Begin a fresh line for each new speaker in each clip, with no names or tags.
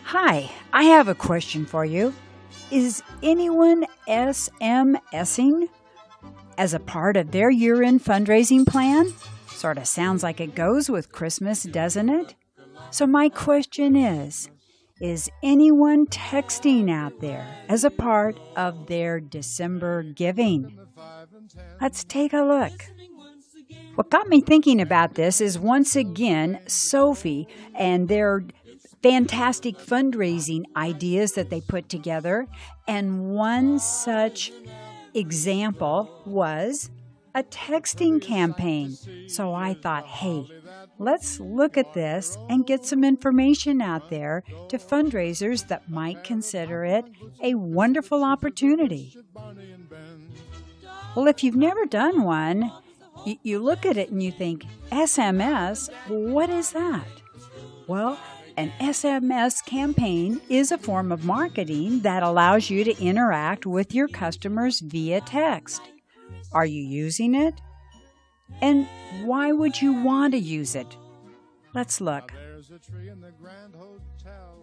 Hi, I have a question for you. Is anyone SMSing as a part of their year-end fundraising plan? Sort of sounds like it goes with Christmas, doesn't it? So my question is anyone texting out there as a part of their December giving? Let's take a look. What got me thinking about this is once again Sophie and their fantastic fundraising ideas that they put together. And one such example was a texting campaign. So I thought, hey, let's look at this and get some information out there to fundraisers that might consider it a wonderful opportunity. Well, if you've never done one, you look at it and you think, SMS, what is that? Well, an SMS campaign is a form of marketing that allows you to interact with your customers via text. Are you using it? And why would you want to use it? Let's look.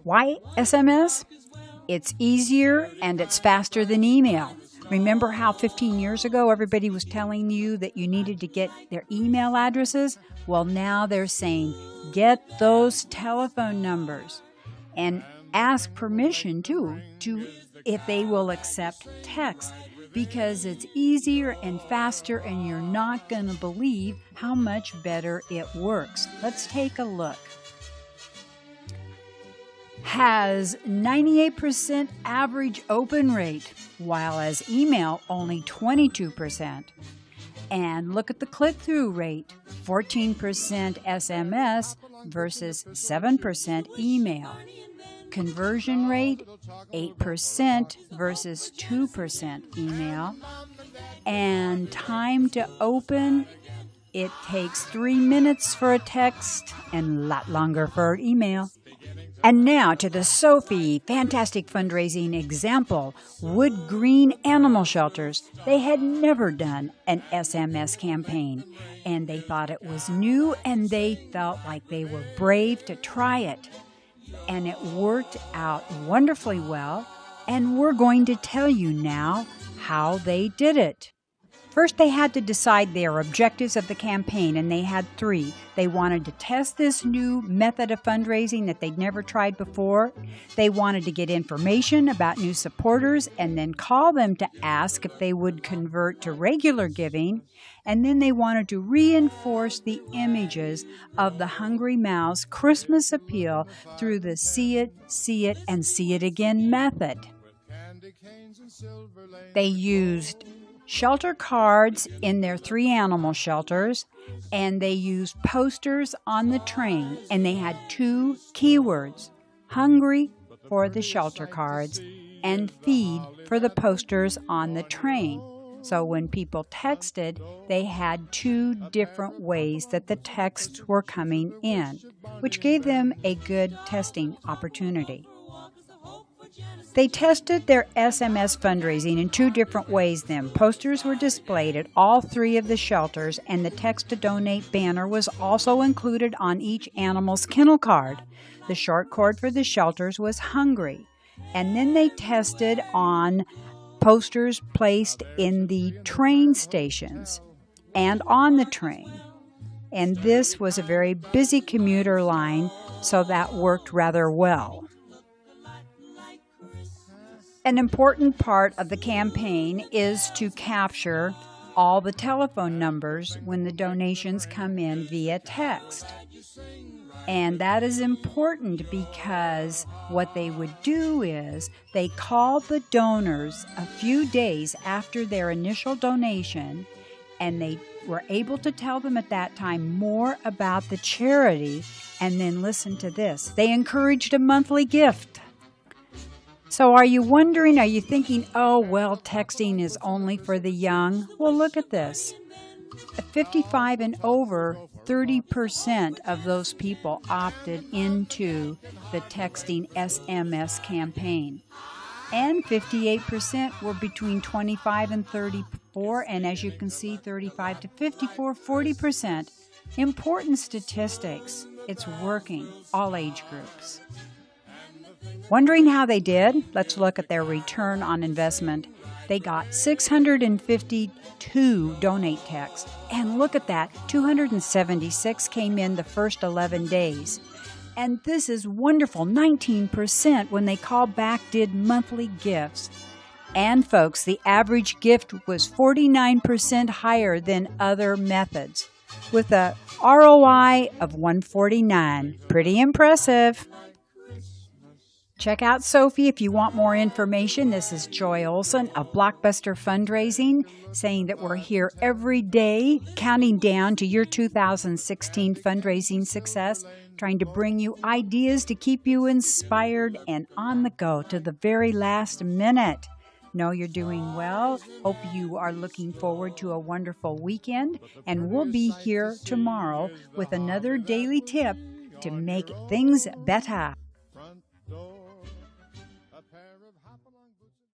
Why SMS? It's easier and it's faster than email. Remember how 15 years ago everybody was telling you that you needed to get their email addresses? Well, now they're saying get those telephone numbers and ask permission too to if they will accept text, because it's easier and faster and you're not going to believe how much better it works. Let's take a look. Has 98% average open rate, while as email only 22%. And look at the click-through rate, 14% SMS versus 7% email. Conversion rate, 8% versus 2% email. And time to open, it takes 3 minutes for a text and a lot longer for email. And now to the Sophie Fantastic Fundraising example. Wood Green Animal Shelters. They had never done an SMS campaign, and they thought it was new, and they felt like they were brave to try it. And it worked out wonderfully well, and we're going to tell you now how they did it. First, they had to decide their objectives of the campaign, and they had 3. They wanted to test this new method of fundraising that they'd never tried before. They wanted to get information about new supporters and then call them to ask if they would convert to regular giving. And then they wanted to reinforce the images of the Hungry Mouth's Christmas appeal through the see it, and see it again method. They used shelter cards in their 3 animal shelters, and they used posters on the train, and they had 2 keywords, hungry for the shelter cards and feed for the posters on the train. So when people texted, they had 2 different ways that the texts were coming in, which gave them a good testing opportunity. They tested their SMS fundraising in 2 different ways then. Posters were displayed at all 3 of the shelters, and the text to donate banner was also included on each animal's kennel card. The short cord for the shelters was hungry. And then they tested on posters placed in the train stations and on the train. And this was a very busy commuter line, so that worked rather well. An important part of the campaign is to capture all the telephone numbers when the donations come in via text. And that is important because what they would do is they called the donors a few days after their initial donation, and they were able to tell them at that time more about the charity. And then listen to this. They encouraged a monthly gift. So are you wondering, are you thinking, oh, well, texting is only for the young? Well, look at this. At 55 and over, 30% of those people opted into the texting SMS campaign. And 58% were between 25 and 34, and as you can see, 35 to 54, 40%. Important statistics. It's working, all age groups. Wondering how they did? Let's look at their return on investment. They got 652 donate texts. And look at that, 276 came in the first 11 days. And this is wonderful, 19% when they called back did monthly gifts. And folks, the average gift was 49% higher than other methods, with a ROI of 149. Pretty impressive. Check out Sophie if you want more information. This is Joy Olson of Blockbuster Fundraising, saying that we're here every day, counting down to your 2016 fundraising success, trying to bring you ideas to keep you inspired and on the go to the very last minute. Know you're doing well. Hope you are looking forward to a wonderful weekend, and we'll be here tomorrow with another daily tip to make things better.